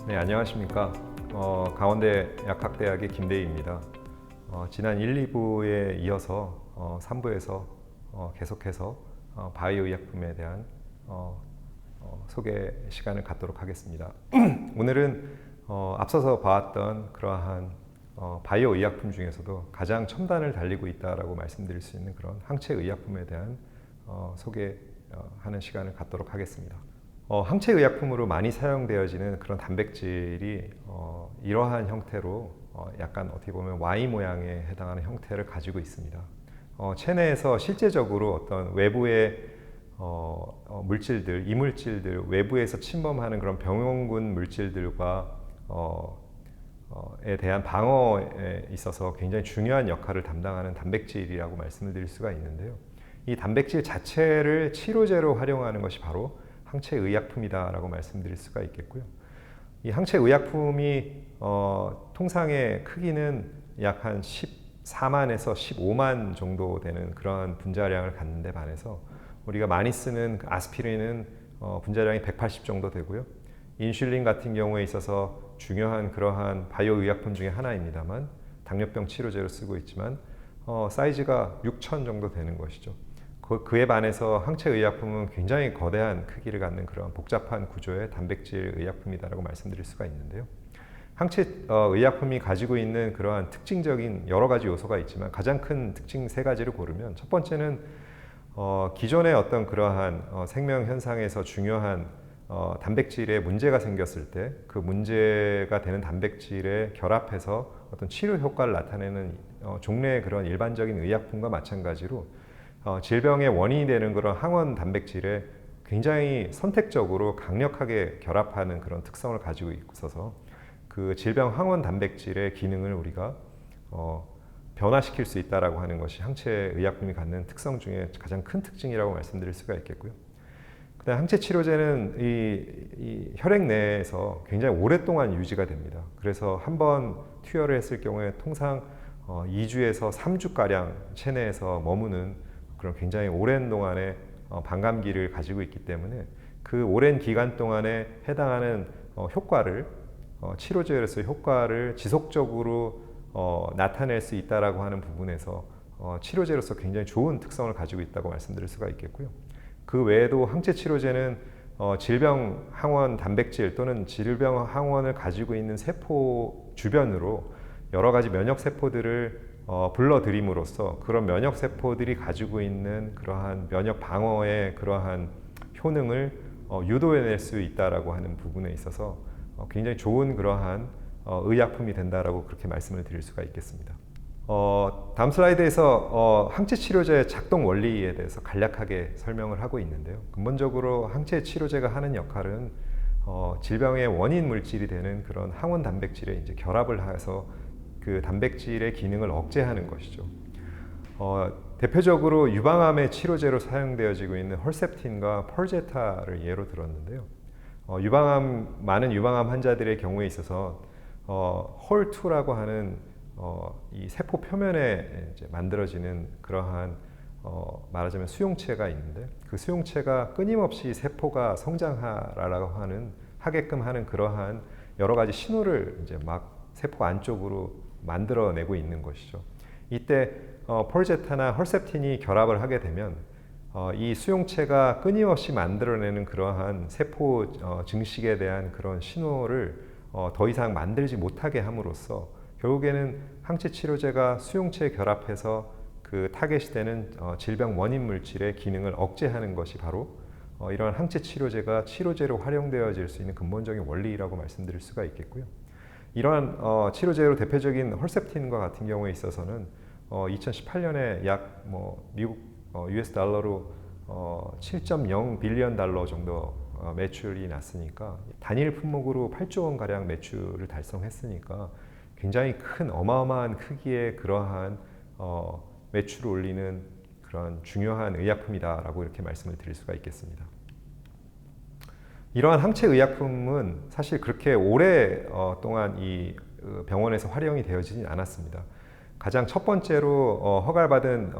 네, 안녕하십니까. 강원대 약학대학의 김대희입니다. 지난 1, 2부에 이어서 3부에서 계속해서 바이오 의약품에 대한 소개 시간을 갖도록 하겠습니다. 오늘은 앞서서 봐왔던 그러한 바이오 의약품 중에서도 가장 첨단을 달리고 있다라고 말씀드릴 수 있는 그런 항체 의약품에 대한 소개하는 시간을 갖도록 하겠습니다. 항체 의약품으로 많이 사용되어지는 그런 단백질이 이러한 형태로 약간 어떻게 보면 Y 모양에 해당하는 형태를 가지고 있습니다. 체내에서 실제적으로 어떤 외부의 물질들, 이물질들, 외부에서 침범하는 그런 병원군 물질들과 에 대한 방어에 있어서 굉장히 중요한 역할을 담당하는 단백질이라고 말씀을 드릴 수가 있는데요. 이 단백질 자체를 치료제로 활용하는 것이 바로 항체 의약품이다라고 말씀드릴 수가 있겠고요. 이 항체 의약품이 통상의 크기는 약 한 14만에서 15만 정도 되는 그런 분자량을 갖는 데 반해서 우리가 많이 쓰는 아스피린은 분자량이 180 정도 되고요. 인슐린 같은 경우에 있어서 중요한 그러한 바이오 의약품 중에 하나입니다만 당뇨병 치료제로 쓰고 있지만 사이즈가 6천 정도 되는 것이죠. 그에 반해서 항체 의약품은 굉장히 거대한 크기를 갖는 그런 복잡한 구조의 단백질 의약품이다라고 말씀드릴 수가 있는데요. 항체 의약품이 가지고 있는 그러한 특징적인 여러 가지 요소가 있지만 가장 큰 특징 세 가지를 고르면 첫 번째는 기존의 어떤 그러한 생명 현상에서 중요한 단백질에 문제가 생겼을 때 그 문제가 되는 단백질에 결합해서 어떤 치료 효과를 나타내는 종래의 그런 일반적인 의약품과 마찬가지로 질병의 원인이 되는 그런 항원 단백질에 굉장히 선택적으로 강력하게 결합하는 그런 특성을 가지고 있어서 그 질병 항원 단백질의 기능을 우리가 변화시킬 수 있다라고 하는 것이 항체 의약품이 갖는 특성 중에 가장 큰 특징이라고 말씀드릴 수가 있겠고요. 그다음 항체 치료제는 이 혈액 내에서 굉장히 오랫동안 유지가 됩니다. 그래서 한번 투여를 했을 경우에 통상 2주에서 3주가량 체내에서 머무는 그런 굉장히 오랜 동안의 반감기를 가지고 있기 때문에 그 오랜 기간 동안에 해당하는 효과를 치료제로서의 효과를 지속적으로 나타낼 수 있다라고 하는 부분에서 치료제로서 굉장히 좋은 특성을 가지고 있다고 말씀드릴 수가 있겠고요. 그 외에도 항체 치료제는 질병 항원 단백질 또는 질병 항원을 가지고 있는 세포 주변으로 여러 가지 면역 세포들을 불러들임으로써 그런 면역 세포들이 가지고 있는 그러한 면역 방어의 그러한 효능을 유도해낼 수 있다라고 하는 부분에 있어서 굉장히 좋은 그러한 의약품이 된다라고 그렇게 말씀을 드릴 수가 있겠습니다. 다음 슬라이드에서 항체 치료제의 작동 원리에 대해서 간략하게 설명을 하고 있는데요. 근본적으로 항체 치료제가 하는 역할은 질병의 원인 물질이 되는 그런 항원 단백질에 이제 결합을 해서 그 단백질의 기능을 억제하는 것이죠. 대표적으로 유방암의 치료제로 사용되어지고 있는 헐셉틴과 펄제타를 예로 들었는데요. 많은 유방암 환자들의 경우에 있어서 헐2라고 하는 이 세포 표면에 이제 만들어지는 그러한 말하자면 수용체가 있는데 그 수용체가 끊임없이 세포가 하게끔 하는 그러한 여러 가지 신호를 이제 막 세포 안쪽으로 만들어내고 있는 것이죠. 이때 펄제타나 헐셉틴이 결합을 하게 되면 이 수용체가 끊임없이 만들어내는 그러한 세포 증식에 대한 그런 신호를 더 이상 만들지 못하게 함으로써 결국에는 항체 치료제가 수용체에 결합해서 그 타겟이 되는 질병 원인 물질의 기능을 억제하는 것이 바로 이러한 항체 치료제가 치료제로 활용되어질 수 있는 근본적인 원리라고 말씀드릴 수가 있겠고요. 이러한 치료제로 대표적인 헐셉틴과 같은 경우에 있어서는 2018년에 약 미국 US 달러로 7.0 빌리언 달러 정도 매출이 났으니까 단일 품목으로 8조 원 가량 매출을 달성했으니까 굉장히 큰 어마어마한 크기의 그러한 매출을 올리는 그런 중요한 의약품이다라고 이렇게 말씀을 드릴 수가 있겠습니다. 이러한 항체 의약품은 사실 그렇게 오래 동안 이 병원에서 활용이 되어지진 않았습니다. 가장 첫 번째로 허가를 받은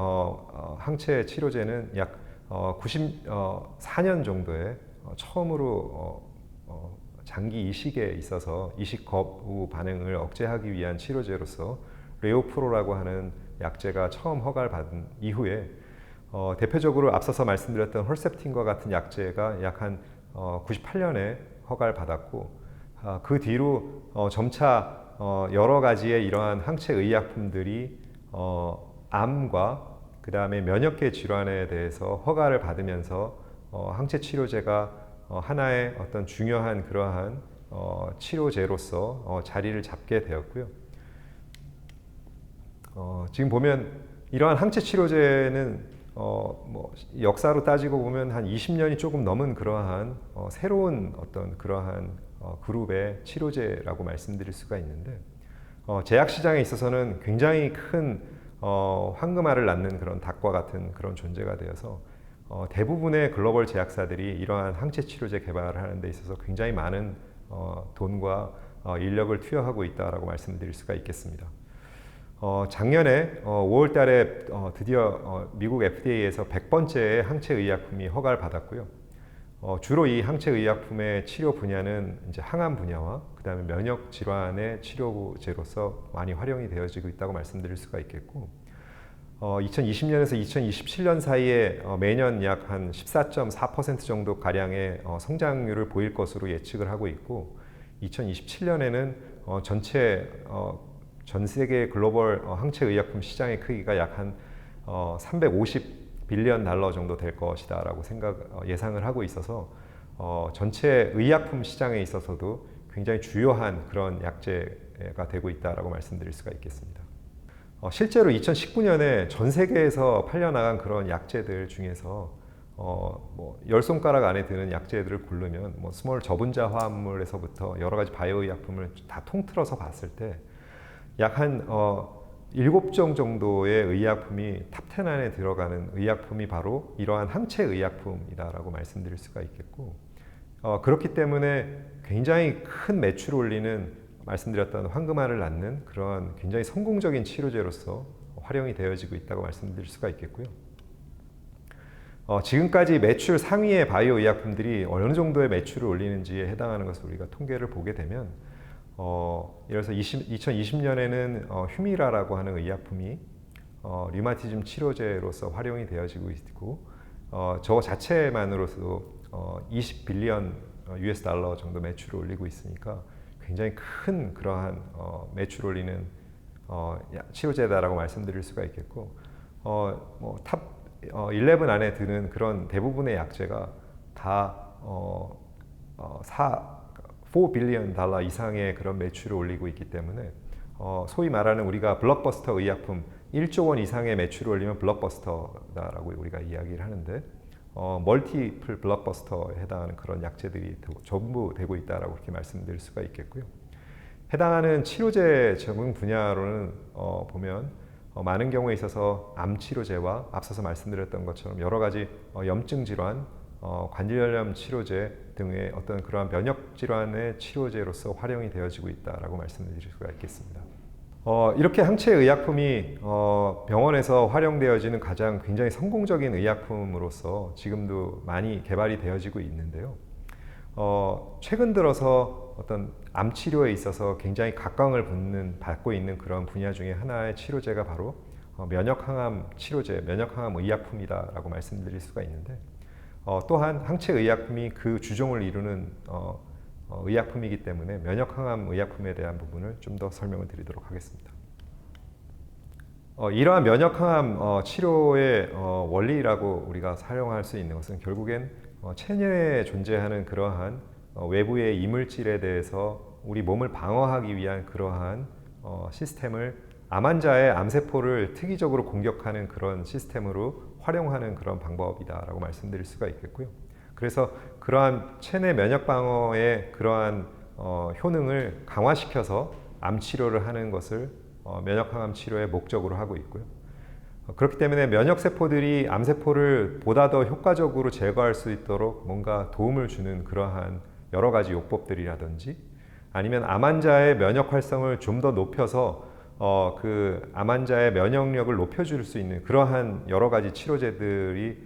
항체 치료제는 약 94년 정도에 처음으로 장기 이식에 있어서 이식 거부 반응을 억제하기 위한 치료제로서 레오프로라고 하는 약제가 처음 허가를 받은 이후에 대표적으로 앞서서 말씀드렸던 헐셉틴과 같은 약제가 약 한 98년에 허가를 받았고 그 뒤로 점차 여러 가지의 이러한 항체 의약품들이 암과 그 다음에 면역계 질환에 대해서 허가를 받으면서 항체 치료제가 하나의 어떤 중요한 그러한 치료제로서 자리를 잡게 되었고요. 지금 보면 이러한 항체 치료제는 뭐 역사로 따지고 보면 한 20년이 조금 넘은 그러한 새로운 어떤 그러한 그룹의 치료제라고 말씀드릴 수가 있는데 제약 시장에 있어서는 굉장히 큰 황금알을 낳는 그런 닭과 같은 그런 존재가 되어서 대부분의 글로벌 제약사들이 이러한 항체 치료제 개발을 하는 데 있어서 굉장히 많은 돈과 인력을 투여하고 있다라고 말씀드릴 수가 있겠습니다. 작년에 5월 달에 드디어 미국 FDA에서 100번째 항체 의약품이 허가를 받았고요. 주로 이 항체 의약품의 치료 분야는 이제 항암 분야와 그 다음에 면역 질환의 치료제로서 많이 활용이 되어지고 있다고 말씀드릴 수가 있겠고 2020년에서 2027년 사이에 매년 약 한 14.4% 정도 가량의 성장률을 보일 것으로 예측을 하고 있고 2027년에는 전 세계 글로벌 항체 의약품 시장의 크기가 약 한 350 빌리언 달러 정도 될 것이다 라고 예상을 하고 있어서 전체 의약품 시장에 있어서도 굉장히 주요한 그런 약제가 되고 있다라고 말씀드릴 수가 있겠습니다. 실제로 2019년에 전 세계에서 팔려나간 그런 약제들 중에서 뭐 10손가락 안에 드는 약제들을 고르면 뭐 스몰 저분자 화합물에서부터 여러 가지 바이오 의약품을 다 통틀어서 봤을 때 약 한 7종 정도의 의약품이 탑10 안에 들어가는 의약품이 바로 이러한 항체 의약품이다라고 말씀드릴 수가 있겠고 그렇기 때문에 굉장히 큰 매출을 올리는 말씀드렸던 황금알을 낳는 그런 굉장히 성공적인 치료제로서 활용이 되어지고 있다고 말씀드릴 수가 있겠고요. 지금까지 매출 상위의 바이오 의약품들이 어느 정도의 매출을 올리는지에 해당하는 것을 우리가 통계를 보게 되면 예를 들어서 2020년에는 휴미라라고 하는 의약품이 류마티즘 치료제로서 활용이 되어지고 있고 저 자체만으로도 20 빌리언 US 달러 정도 매출을 올리고 있으니까 굉장히 큰 그러한 매출 올리는 치료제다라고 말씀드릴 수가 있겠고 탑 11 안에 드는 그런 대부분의 약제가 다 4 빌리언 달러 이상의 그런 매출을 올리고 있기 때문에 소위 말하는 우리가 블록버스터 의약품 1조 원 이상의 매출을 올리면 블록버스터다라고 우리가 이야기를 하는데 멀티플 블록버스터에 해당하는 그런 약제들이 전부 되고 있다라고 그렇게 말씀드릴 수가 있겠고요. 해당하는 치료제 적응 분야로는 보면 많은 경우에 있어서 암 치료제와 앞서서 말씀드렸던 것처럼 여러 가지 염증 질환, 관절염 치료제 등의 어떤 그러한 면역 질환의 치료제로서 활용이 되어지고 있다라고 말씀드릴 수가 있겠습니다. 이렇게 항체 의약품이 병원에서 활용되어지는 가장 굉장히 성공적인 의약품으로서 지금도 많이 개발이 되어지고 있는데요. 최근 들어서 어떤 암 치료에 있어서 굉장히 각광을 받고 있는 그런 분야 중에 하나의 치료제가 바로 면역항암 치료제, 면역항암 의약품이다라고 말씀드릴 수가 있는데 또한 항체 의약품이 그 주종을 이루는 의약품이기 때문에 면역항암 의약품에 대한 부분을 좀 더 설명을 드리도록 하겠습니다. 이러한 면역항암 치료의 원리라고 우리가 사용할 수 있는 것은 결국엔 체내에 존재하는 그러한 외부의 이물질에 대해서 우리 몸을 방어하기 위한 그러한 시스템을 암 환자의 암세포를 특이적으로 공격하는 그런 시스템으로 활용하는 그런 방법이다라고 말씀드릴 수가 있겠고요. 그래서 그러한 체내 면역 방어의 그러한 효능을 강화시켜서 암 치료를 하는 것을 면역항암 치료의 목적으로 하고 있고요. 그렇기 때문에 면역세포들이 암세포를 보다 더 효과적으로 제거할 수 있도록 뭔가 도움을 주는 그러한 여러 가지 요법들이라든지 아니면 암 환자의 면역 활성을 좀 더 높여서 그 암 환자의 면역력을 높여줄 수 있는 그러한 여러 가지 치료제들이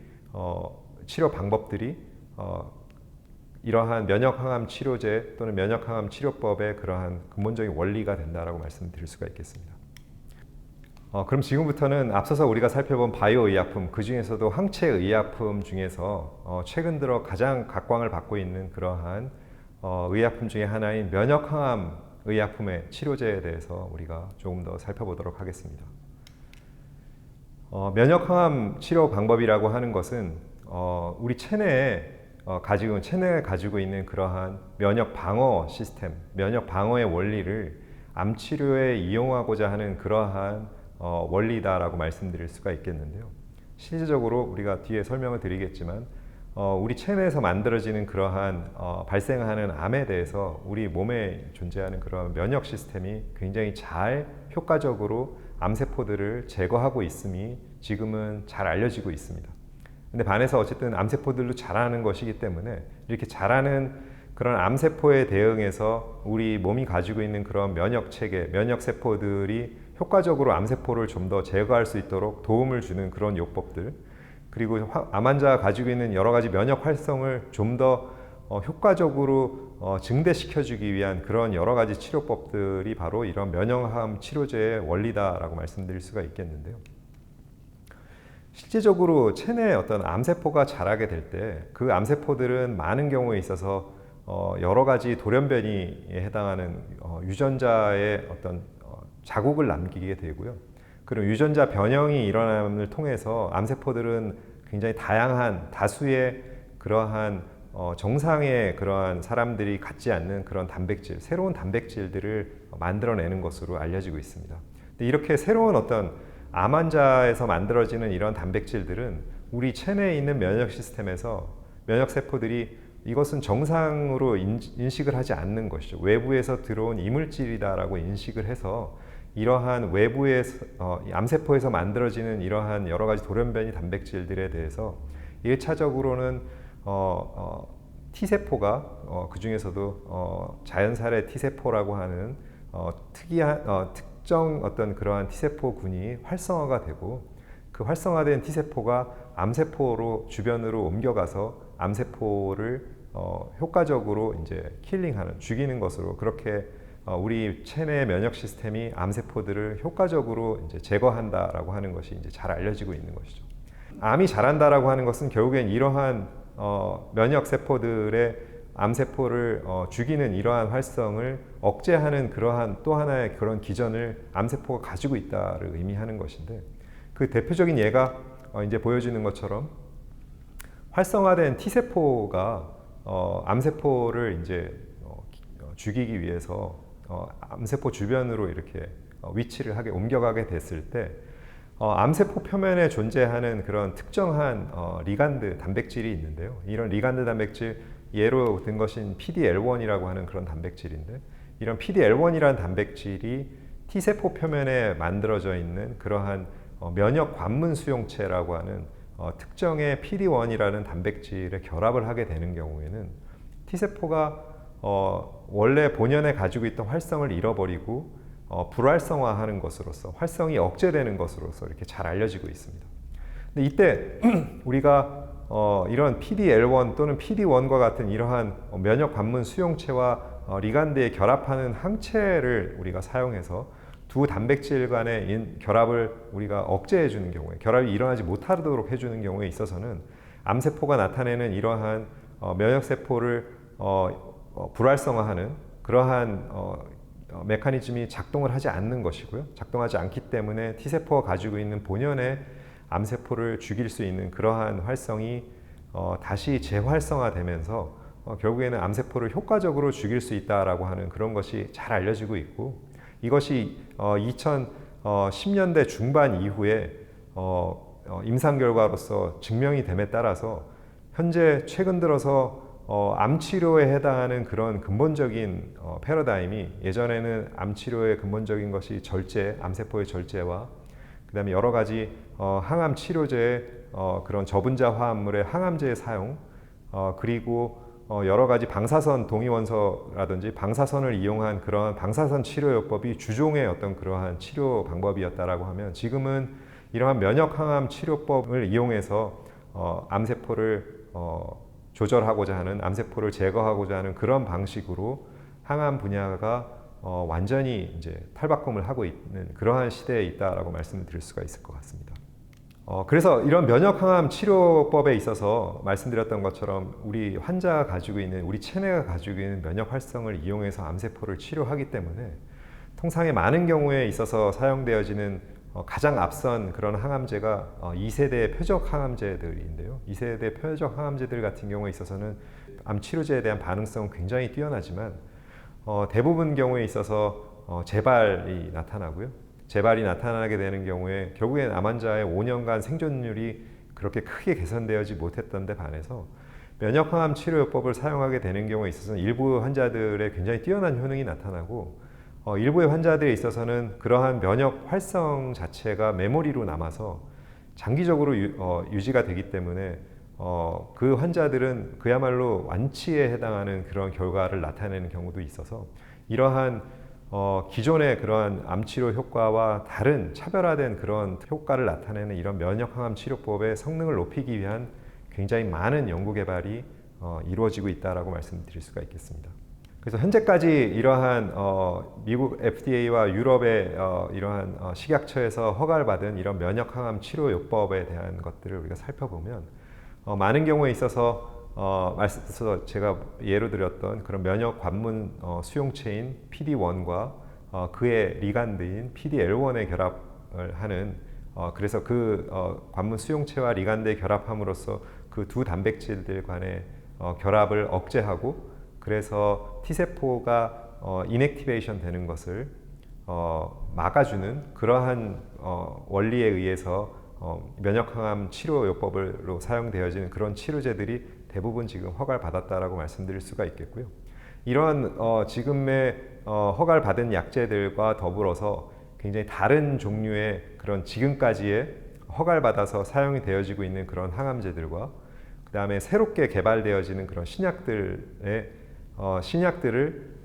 치료 방법들이 이러한 면역항암 치료제 또는 면역항암 치료법의 그러한 근본적인 원리가 된다라고 말씀드릴 수가 있겠습니다. 그럼 지금부터는 앞서서 우리가 살펴본 바이오 의약품, 그 중에서도 항체 의약품 중에서 최근 들어 가장 각광을 받고 있는 그러한 의약품 중에 하나인 면역항암 의약품의 치료제에 대해서 우리가 조금 더 살펴보도록 하겠습니다. 면역항암 치료 방법이라고 하는 것은 우리 체내에 가지고 있는 그러한 면역 방어 시스템, 면역 방어의 원리를 암 치료에 이용하고자 하는 그러한 원리다라고 말씀드릴 수가 있겠는데요. 실질적으로 우리가 뒤에 설명을 드리겠지만 우리 체내에서 만들어지는 그러한 발생하는 암에 대해서 우리 몸에 존재하는 그런 면역 시스템이 굉장히 잘 효과적으로 암세포들을 제거하고 있음이 지금은 잘 알려지고 있습니다. 근데 반해서 어쨌든 암세포들도 자라는 것이기 때문에 이렇게 자라는 그런 암세포에 대응해서 우리 몸이 가지고 있는 그런 면역 체계, 면역 세포들이 효과적으로 암세포를 좀 더 제거할 수 있도록 도움을 주는 그런 요법들, 그리고 암 환자가 가지고 있는 여러 가지 면역 활성을 좀 더 효과적으로 증대시켜주기 위한 그런 여러 가지 치료법들이 바로 이런 면역항암 치료제의 원리다라고 말씀드릴 수가 있겠는데요. 실제적으로 체내에 어떤 암세포가 자라게 될 때 그 암세포들은 많은 경우에 있어서 여러 가지 돌연변이에 해당하는 유전자의 어떤 자국을 남기게 되고요. 그리고 유전자 변형이 일어남을 통해서 암세포들은 굉장히 다양한 다수의 그러한 정상의 그러한 사람들이 갖지 않는 그런 단백질, 새로운 단백질들을 만들어내는 것으로 알려지고 있습니다. 근데 이렇게 새로운 어떤 암 환자에서 만들어지는 이런 단백질들은 우리 체내에 있는 면역 시스템에서 면역 세포들이 이것은 정상으로 인식을 하지 않는 것이죠. 외부에서 들어온 이물질이다라고 인식을 해서 이러한 외부의 암세포에서 만들어지는 이러한 여러 가지 돌연변이 단백질들에 대해서 1차적으로는 T세포가 그 중에서도 자연살의 T세포라고 하는 특정 어떤 그러한 T세포군이 활성화가 되고 그 활성화된 T세포가 암세포로 주변으로 옮겨가서 암세포를 효과적으로 이제 킬링하는, 죽이는 것으로 그렇게 우리 체내 면역 시스템이 암세포들을 효과적으로 이제 제거한다라고 하는 것이 이제 잘 알려지고 있는 것이죠. 암이 자란다라고 하는 것은 결국엔 이러한 면역 세포들의 암세포를 죽이는 이러한 활성을 억제하는 그러한 또 하나의 그런 기전을 암세포가 가지고 있다를 의미하는 것인데, 그 대표적인 예가 이제 보여지는 것처럼 활성화된 T세포가 암세포를 이제 죽이기 위해서 암세포 주변으로 이렇게 위치를 하게 옮겨가게 됐을 때 암세포 표면에 존재하는 그런 특정한 리간드 단백질이 있는데요. 이런 리간드 단백질, 예로 든 것인 PDL1이라고 하는 그런 단백질인데, 이런 PDL1이라는 단백질이 T세포 표면에 만들어져 있는 그러한 면역 관문 수용체라고 하는 특정의 PD1이라는 단백질에 결합을 하게 되는 경우에는 T세포가 원래 본연에 가지고 있던 활성을 잃어버리고 불활성화하는 것으로서, 활성이 억제되는 것으로서 이렇게 잘 알려지고 있습니다. 근데 이때 우리가 이런 PDL1 또는 PD1과 같은 이러한 면역 관문 수용체와 리간드에 결합하는 항체를 우리가 사용해서 두 단백질 간의 결합을 우리가 억제해 주는 경우에, 결합이 일어나지 못하도록 해주는 경우에 있어서는 암세포가 나타내는 이러한 면역세포를 불활성화하는 그러한 메커니즘이 작동을 하지 않는 것이고요. 작동하지 않기 때문에 T세포가 가지고 있는 본연의 암세포를 죽일 수 있는 그러한 활성이 다시 재활성화되면서 결국에는 암세포를 효과적으로 죽일 수 있다라고 하는 그런 것이 잘 알려지고 있고, 이것이 2010년대 중반 이후에 임상 결과로서 증명이 됨에 따라서 현재 최근 들어서 암 치료에 해당하는 그런 근본적인 패러다임이, 예전에는 암 치료의 근본적인 것이 절제, 암세포의 절제와 그다음에 여러 가지 항암 치료제의 그런 저분자 화합물의 항암제의 사용, 그리고 여러 가지 방사선 동위원소라든지 방사선을 이용한 그런 방사선 치료요법이 주종의 어떤 그러한 치료 방법이었다라고 하면, 지금은 이러한 면역 항암 치료법을 이용해서 암세포를 조절하고자 하는, 암세포를 제거하고자 하는 그런 방식으로 항암 분야가 완전히 이제 탈바꿈을 하고 있는 그러한 시대에 있다라고 말씀을 드릴 수가 있을 것 같습니다. 그래서 이런 면역항암 치료법에 있어서 말씀드렸던 것처럼 우리 환자가 가지고 있는, 우리 체내가 가지고 있는 면역 활성을 이용해서 암세포를 치료하기 때문에 통상의 많은 경우에 있어서 사용되어지는 가장 앞선 그런 항암제가 2세대 표적 항암제들인데요. 2세대 표적 항암제들 같은 경우에 있어서는 암 치료제에 대한 반응성은 굉장히 뛰어나지만 대부분 경우에 있어서 재발이 나타나고요. 재발이 나타나게 되는 경우에 결국엔 암 환자의 5년간 생존율이 그렇게 크게 개선되지 못했던 데 반해서 면역항암 치료요법을 사용하게 되는 경우에 있어서는 일부 환자들의 굉장히 뛰어난 효능이 나타나고 일부의 환자들에 있어서는 그러한 면역 활성 자체가 메모리로 남아서 장기적으로 유지가 되기 때문에 그 환자들은 그야말로 완치에 해당하는 그런 결과를 나타내는 경우도 있어서 이러한 기존의 그러한 암치료 효과와 다른 차별화된 그런 효과를 나타내는 이런 면역항암 치료법의 성능을 높이기 위한 굉장히 많은 연구 개발이 이루어지고 있다라고 말씀드릴 수가 있겠습니다. 그래서 현재까지 이러한 미국 FDA와 유럽의 이러한 식약처에서 허가를 받은 이런 면역항암 치료요법에 대한 것들을 우리가 살펴보면 많은 경우에 있어서 말씀서 제가 예로 드렸던 그런 면역 관문 수용체인 PD-1과 그의 리간드인 PD-L1의 결합을 하는 그래서 그 관문 수용체와 리간드의 결합함으로써 그 두 단백질들 간의 결합을 억제하고 그래서 T세포가 인액티베이션 되는 것을 막아주는 그러한 원리에 의해서 면역항암 치료요법으로 사용되어지는 그런 치료제들이 대부분 지금 허가를 받았다라고 말씀드릴 수가 있겠고요. 이런 지금의 허가를 받은 약제들과 더불어서 굉장히 다른 종류의 그런 지금까지의 허가를 받아서 사용이 되어지고 있는 그런 항암제들과 그 다음에 새롭게 개발되어지는 그런 신약들을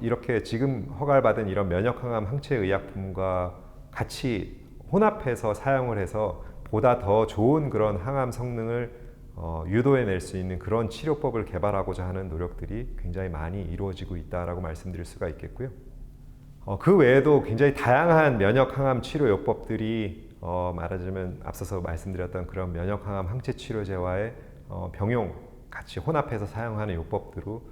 이렇게 지금 허가를 받은 이런 면역항암 항체의약품과 같이 혼합해서 사용을 해서 보다 더 좋은 그런 항암 성능을 유도해낼 수 있는 그런 치료법을 개발하고자 하는 노력들이 굉장히 많이 이루어지고 있다라고 말씀드릴 수가 있겠고요. 그 외에도 굉장히 다양한 면역항암 치료요법들이 말하자면 앞서서 말씀드렸던 그런 면역항암 항체 치료제와의 병용 같이 혼합해서 사용하는 요법들로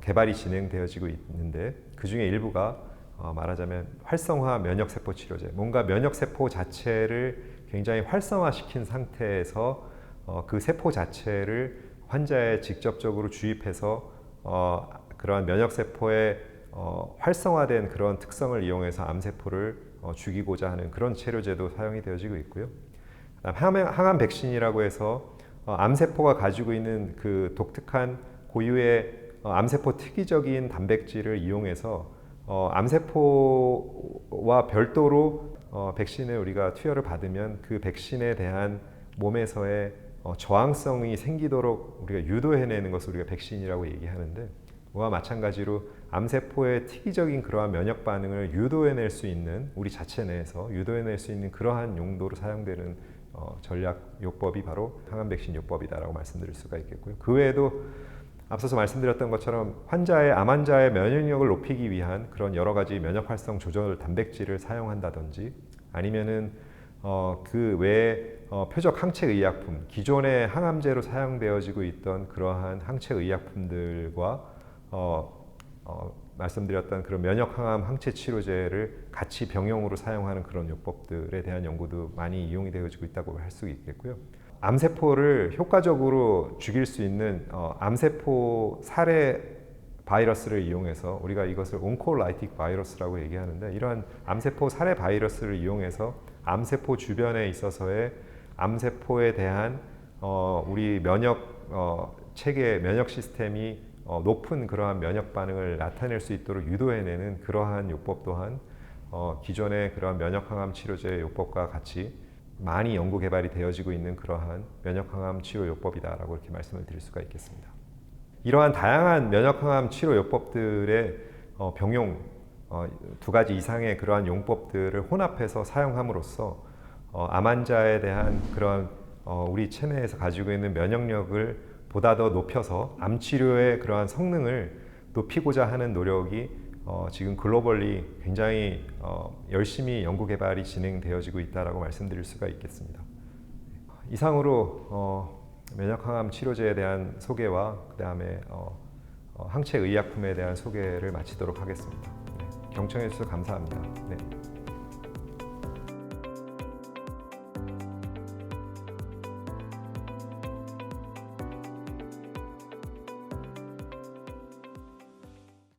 개발이 진행되어지고 있는데 그 중에 일부가 말하자면 활성화 면역세포 치료제, 뭔가 면역세포 자체를 굉장히 활성화시킨 상태에서 그 세포 자체를 환자에 직접적으로 주입해서 그러한 면역세포의 활성화된 그런 특성을 이용해서 암세포를 죽이고자 하는 그런 치료제도 사용이 되어지고 있고요. 항암 백신이라고 해서 암세포가 가지고 있는 그 독특한 고유의 암세포 특이적인 단백질을 이용해서 암세포와 별도로 백신을 우리가 투여를 받으면 그 백신에 대한 몸에서의 저항성이 생기도록 우리가 유도해내는 것을 우리가 백신이라고 얘기하는데 그와 마찬가지로 암세포의 특이적인 그러한 면역 반응을 유도해낼 수 있는 우리 자체 내에서 유도해낼 수 있는 그러한 용도로 사용되는 전략 요법이 바로 항암 백신 요법이다라고 말씀드릴 수가 있겠고요. 그 외에도 앞서서 말씀드렸던 것처럼 암 환자의 면역력을 높이기 위한 그런 여러 가지 면역 활성 조절 단백질을 사용한다든지 아니면은 그 외에 표적 항체 의약품, 기존의 항암제로 사용되어지고 있던 그러한 항체 의약품들과 말씀드렸던 그런 면역 항암 항체 치료제를 같이 병용으로 사용하는 그런 요법들에 대한 연구도 많이 이용이 되어지고 있다고 할 수 있겠고요. 암세포를 효과적으로 죽일 수 있는 암세포 살해 바이러스를 이용해서 우리가 이것을 온코라이틱 바이러스라고 얘기하는데 이러한 암세포 살해 바이러스를 이용해서 암세포 주변에 있어서의 암세포에 대한 우리 면역 체계, 면역 시스템이 높은 그러한 면역 반응을 나타낼 수 있도록 유도해내는 그러한 요법 또한 기존의 그러한 면역항암 치료제 요법과 같이 많이 연구 개발이 되어지고 있는 그러한 면역항암 치료 요법이다라고 이렇게 말씀을 드릴 수가 있겠습니다. 이러한 다양한 면역항암 치료 요법들의 병용 두 가지 이상의 그러한 용법들을 혼합해서 사용함으로써 암 환자에 대한 그런 우리 체내에서 가지고 있는 면역력을 보다 더 높여서 암 치료의 그러한 성능을 높이고자 하는 노력이 지금 글로벌리 굉장히 열심히 연구 개발이 진행되어지고 있다라고 말씀드릴 수가 있겠습니다. 이상으로 면역항암 치료제에 대한 소개와 그다음에 항체 의약품에 대한 소개를 마치도록 하겠습니다. 네, 경청해 주셔서 감사합니다. 네.